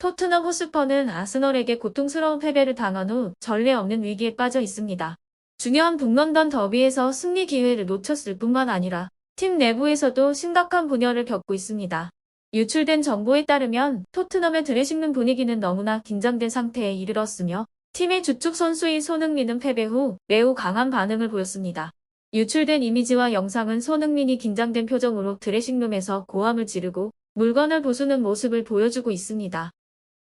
토트넘 호스퍼는 아스널에게 고통스러운 패배를 당한 후 전례 없는 위기에 빠져 있습니다. 중요한 북런던 더비에서 승리 기회를 놓쳤을 뿐만 아니라 팀 내부에서도 심각한 분열을 겪고 있습니다. 유출된 정보에 따르면 토트넘의 드레싱룸 분위기는 너무나 긴장된 상태에 이르렀으며 팀의 주축 선수인 손흥민은 패배 후 매우 강한 반응을 보였습니다. 유출된 이미지와 영상은 손흥민이 긴장된 표정으로 드레싱룸에서 고함을 지르고 물건을 부수는 모습을 보여주고 있습니다.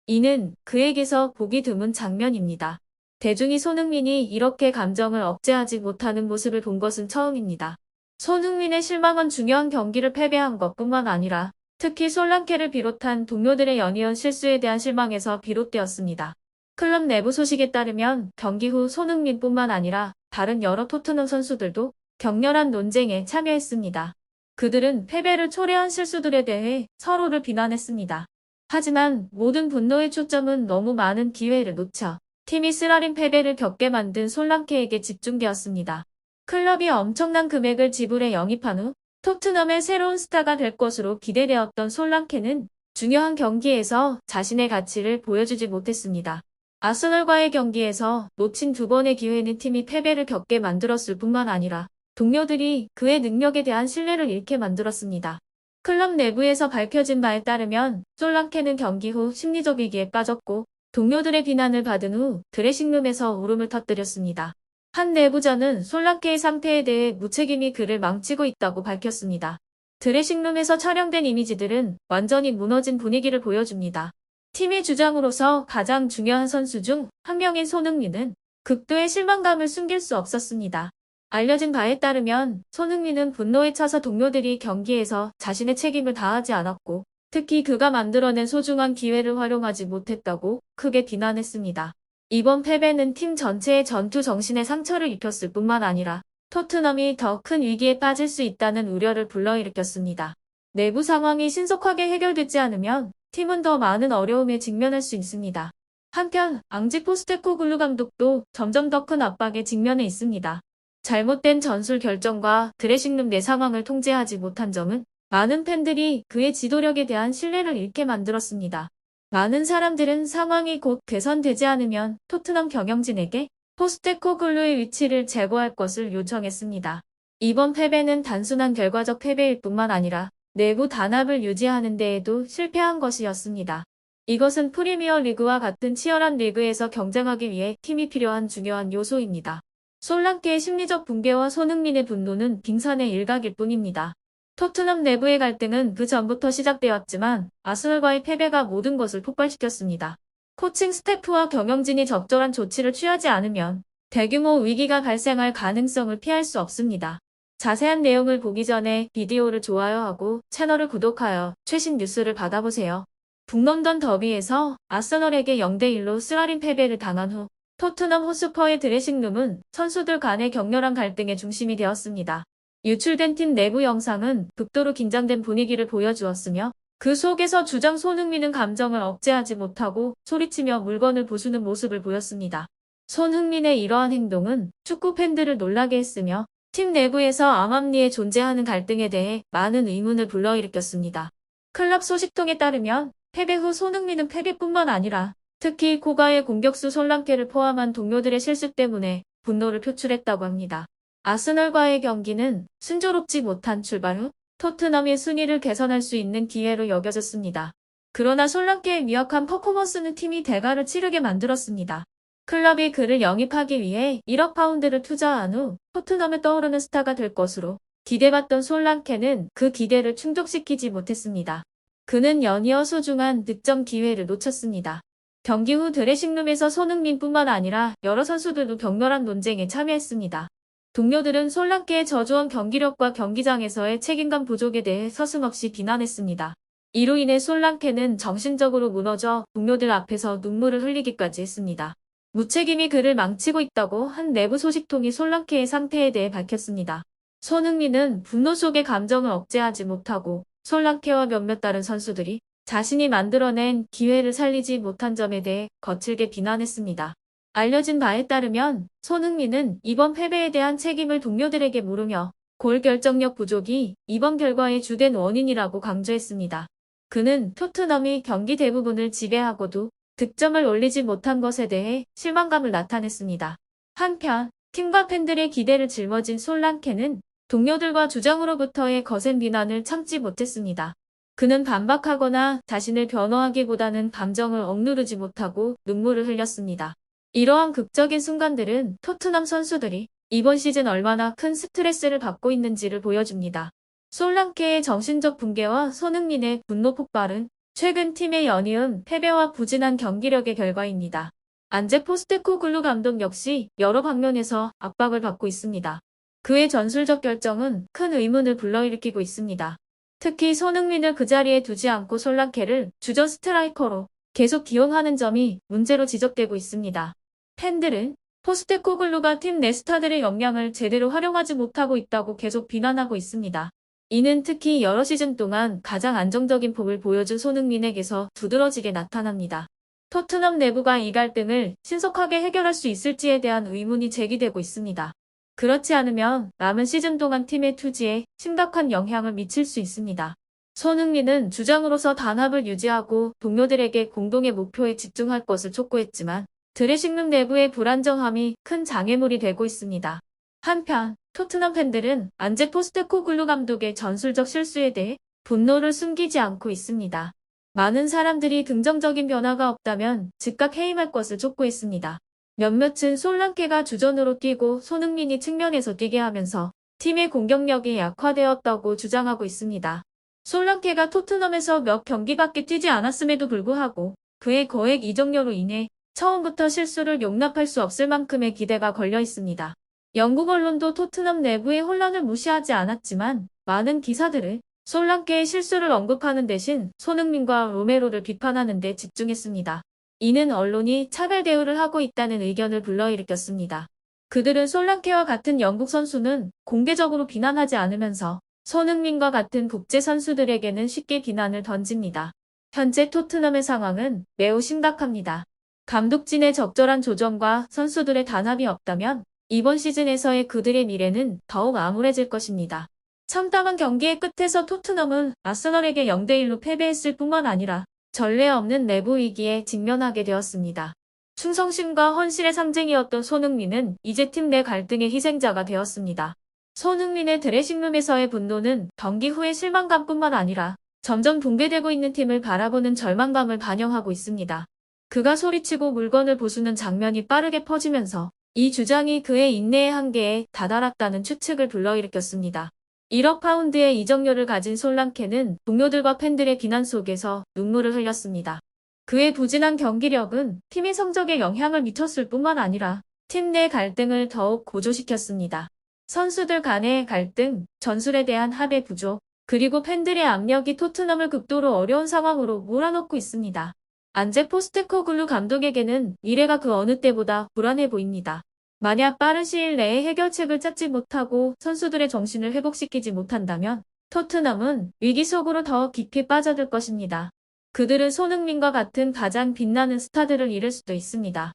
이는 그에게서 보기 드문 장면입니다. 대중이 손흥민이 이렇게 감정을 억제하지 못하는 모습을 본 것은 처음입니다. 손흥민의 실망은 중요한 경기를 패배한 것뿐만 아니라 특히 솔랑케를 비롯한 동료들의 연이은 실수에 대한 실망에서 비롯되었습니다. 클럽 내부 소식에 따르면 경기 후 손흥민뿐만 아니라 다른 여러 토트넘 선수들도 격렬한 논쟁에 참여했습니다. 그들은 패배를 초래한 실수들에 대해 서로를 비난했습니다. 하지만 모든 분노의 초점은 너무 많은 기회를 놓쳐 팀이 쓰라린 패배를 겪게 만든 솔랑케에게 집중되었습니다. 클럽이 엄청난 금액을 지불해 영입한 후 토트넘의 새로운 스타가 될 것으로 기대되었던 솔랑케는 중요한 경기에서 자신의 가치를 보여주지 못했습니다. 아스널과의 경기에서 놓친 두 번의 기회는 팀이 패배를 겪게 만들었을 뿐만 아니라 동료들이 그의 능력에 대한 신뢰를 잃게 만들었습니다. 클럽 내부에서 밝혀진 바에 따르면 솔랑케는 경기 후 심리적 위기에 빠졌고 동료들의 비난을 받은 후 드레싱룸에서 울음을 터뜨렸습니다. 한 내부자는 솔랑케의 상태에 대해 무책임이 그를 망치고 있다고 밝혔습니다. 드레싱룸에서 촬영된 이미지들은 완전히 무너진 분위기를 보여줍니다. 팀의 주장으로서 가장 중요한 선수 중 한 명인 손흥민은 극도의 실망감을 숨길 수 없었습니다. 알려진 바에 따르면 손흥민은 분노에 차서 동료들이 경기에서 자신의 책임을 다하지 않았고 특히 그가 만들어낸 소중한 기회를 활용하지 못했다고 크게 비난했습니다. 이번 패배는 팀 전체의 전투 정신에 상처를 입혔을 뿐만 아니라 토트넘이 더 큰 위기에 빠질 수 있다는 우려를 불러일으켰습니다. 내부 상황이 신속하게 해결되지 않으면 팀은 더 많은 어려움에 직면할 수 있습니다. 한편 앙지 포스테코글루 감독도 점점 더 큰 압박에 직면해 있습니다. 잘못된 전술 결정과 드레싱룸 내 상황을 통제하지 못한 점은 많은 팬들이 그의 지도력에 대한 신뢰를 잃게 만들었습니다. 많은 사람들은 상황이 곧 개선되지 않으면 토트넘 경영진에게 포스테코글루의 위치를 제거할 것을 요청했습니다. 이번 패배는 단순한 결과적 패배일 뿐만 아니라 내부 단합을 유지하는 데에도 실패한 것이었습니다. 이것은 프리미어 리그와 같은 치열한 리그에서 경쟁하기 위해 팀이 필요한 중요한 요소입니다. 솔랑케의 심리적 붕괴와 손흥민의 분노는 빙산의 일각일 뿐입니다. 토트넘 내부의 갈등은 그 전부터 시작되었지만 아스널과의 패배가 모든 것을 폭발시켰습니다. 코칭 스태프와 경영진이 적절한 조치를 취하지 않으면 대규모 위기가 발생할 가능성을 피할 수 없습니다. 자세한 내용을 보기 전에 비디오를 좋아요하고 채널을 구독하여 최신 뉴스를 받아보세요. 북런던 더비에서 아스널에게 0대1로 쓰라린 패배를 당한 후 토트넘 호스퍼의 드레싱룸은 선수들 간의 격렬한 갈등의 중심이 되었습니다. 유출된 팀 내부 영상은 극도로 긴장된 분위기를 보여주었으며 그 속에서 주장 손흥민은 감정을 억제하지 못하고 소리치며 물건을 부수는 모습을 보였습니다. 손흥민의 이러한 행동은 축구 팬들을 놀라게 했으며 팀 내부에서 암암리에 존재하는 갈등에 대해 많은 의문을 불러일으켰습니다. 클럽 소식통에 따르면 패배 후 손흥민은 패배뿐만 아니라 특히 코가의 공격수 솔랑케를 포함한 동료들의 실수 때문에 분노를 표출했다고 합니다. 아스널과의 경기는 순조롭지 못한 출발 후 토트넘의 순위를 개선할 수 있는 기회로 여겨졌습니다. 그러나 솔랑케의 미약한 퍼포먼스는 팀이 대가를 치르게 만들었습니다. 클럽이 그를 영입하기 위해 1억 파운드를 투자한 후 토트넘에 떠오르는 스타가 될 것으로 기대받던 솔랑케는 그 기대를 충족시키지 못했습니다. 그는 연이어 소중한 득점 기회를 놓쳤습니다. 경기 후 드레싱룸에서 손흥민뿐만 아니라 여러 선수들도 격렬한 논쟁에 참여했습니다. 동료들은 솔랑케의 저조한 경기력과 경기장에서의 책임감 부족에 대해 서슴없이 비난했습니다. 이로 인해 솔랑케는 정신적으로 무너져 동료들 앞에서 눈물을 흘리기까지 했습니다. 무책임이 그를 망치고 있다고 한 내부 소식통이 솔랑케의 상태에 대해 밝혔습니다. 손흥민은 분노 속의 감정을 억제하지 못하고 솔랑케와 몇몇 다른 선수들이 자신이 만들어낸 기회를 살리지 못한 점에 대해 거칠게 비난했습니다. 알려진 바에 따르면 손흥민은 이번 패배에 대한 책임을 동료들에게 물으며 골 결정력 부족이 이번 결과의 주된 원인이라고 강조했습니다. 그는 토트넘이 경기 대부분을 지배하고도 득점을 올리지 못한 것에 대해 실망감을 나타냈습니다. 한편 팀과 팬들의 기대를 짊어진 솔랑케는 동료들과 주장으로부터의 거센 비난을 참지 못했습니다. 그는 반박하거나 자신을 변호하기보다는 감정을 억누르지 못하고 눈물을 흘렸습니다. 이러한 극적인 순간들은 토트넘 선수들이 이번 시즌 얼마나 큰 스트레스를 받고 있는지를 보여줍니다. 솔랑케의 정신적 붕괴와 손흥민의 분노 폭발은 최근 팀의 연이은 패배와 부진한 경기력의 결과입니다. 안제 포스테코글루 감독 역시 여러 방면에서 압박을 받고 있습니다. 그의 전술적 결정은 큰 의문을 불러일으키고 있습니다. 특히 손흥민을 그 자리에 두지 않고 솔랑케를 주전 스트라이커로 계속 기용하는 점이 문제로 지적되고 있습니다. 팬들은 포스테코글루가 팀 내 스타들의 역량을 제대로 활용하지 못하고 있다고 계속 비난하고 있습니다. 이는 특히 여러 시즌 동안 가장 안정적인 폼을 보여준 손흥민에게서 두드러지게 나타납니다. 토트넘 내부가 이 갈등을 신속하게 해결할 수 있을지에 대한 의문이 제기되고 있습니다. 그렇지 않으면 남은 시즌 동안 팀의 투지에 심각한 영향을 미칠 수 있습니다. 손흥민은 주장으로서 단합을 유지하고 동료들에게 공동의 목표에 집중할 것을 촉구했지만 드레싱룸 내부의 불안정함이 큰 장애물이 되고 있습니다. 한편 토트넘 팬들은 안제 포스테코글루 감독의 전술적 실수에 대해 분노를 숨기지 않고 있습니다. 많은 사람들이 긍정적인 변화가 없다면 즉각 해임할 것을 촉구했습니다. 몇몇은 솔랑케가 주전으로 뛰고 손흥민이 측면에서 뛰게 하면서 팀의 공격력이 약화되었다고 주장하고 있습니다. 솔랑케가 토트넘에서 몇 경기밖에 뛰지 않았음에도 불구하고 그의 거액 이적료로 인해 처음부터 실수를 용납할 수 없을 만큼의 기대가 걸려 있습니다. 영국 언론도 토트넘 내부의 혼란을 무시하지 않았지만 많은 기사들은 솔랑케의 실수를 언급하는 대신 손흥민과 로메로를 비판하는 데 집중했습니다. 이는 언론이 차별 대우를 하고 있다는 의견을 불러일으켰습니다. 그들은 솔랑케와 같은 영국 선수는 공개적으로 비난하지 않으면서 손흥민과 같은 국제 선수들에게는 쉽게 비난을 던집니다. 현재 토트넘의 상황은 매우 심각합니다. 감독진의 적절한 조정과 선수들의 단합이 없다면 이번 시즌에서의 그들의 미래는 더욱 암울해질 것입니다. 참담한 경기의 끝에서 토트넘은 아스널에게 0대1로 패배했을 뿐만 아니라 전례 없는 내부 위기에 직면하게 되었습니다. 충성심과 헌신의 상징이었던 손흥민은 이제 팀 내 갈등의 희생자가 되었습니다. 손흥민의 드레싱룸에서의 분노는 경기 후의 실망감뿐만 아니라 점점 붕괴되고 있는 팀을 바라보는 절망감을 반영하고 있습니다. 그가 소리치고 물건을 부수는 장면이 빠르게 퍼지면서 이 주장이 그의 인내의 한계에 다다랐다는 추측을 불러일으켰습니다. 1억 파운드의 이적료를 가진 솔랑케는 동료들과 팬들의 비난 속에서 눈물을 흘렸습니다. 그의 부진한 경기력은 팀의 성적에 영향을 미쳤을 뿐만 아니라 팀 내 갈등을 더욱 고조시켰습니다. 선수들 간의 갈등, 전술에 대한 합의 부족, 그리고 팬들의 압력이 토트넘을 극도로 어려운 상황으로 몰아넣고 있습니다. 안제 포스테코글루 감독에게는 미래가 그 어느 때보다 불안해 보입니다. 만약 빠른 시일 내에 해결책을 찾지 못하고 선수들의 정신을 회복시키지 못한다면 토트넘은 위기 속으로 더 깊이 빠져들 것입니다. 그들은 손흥민과 같은 가장 빛나는 스타들을 잃을 수도 있습니다.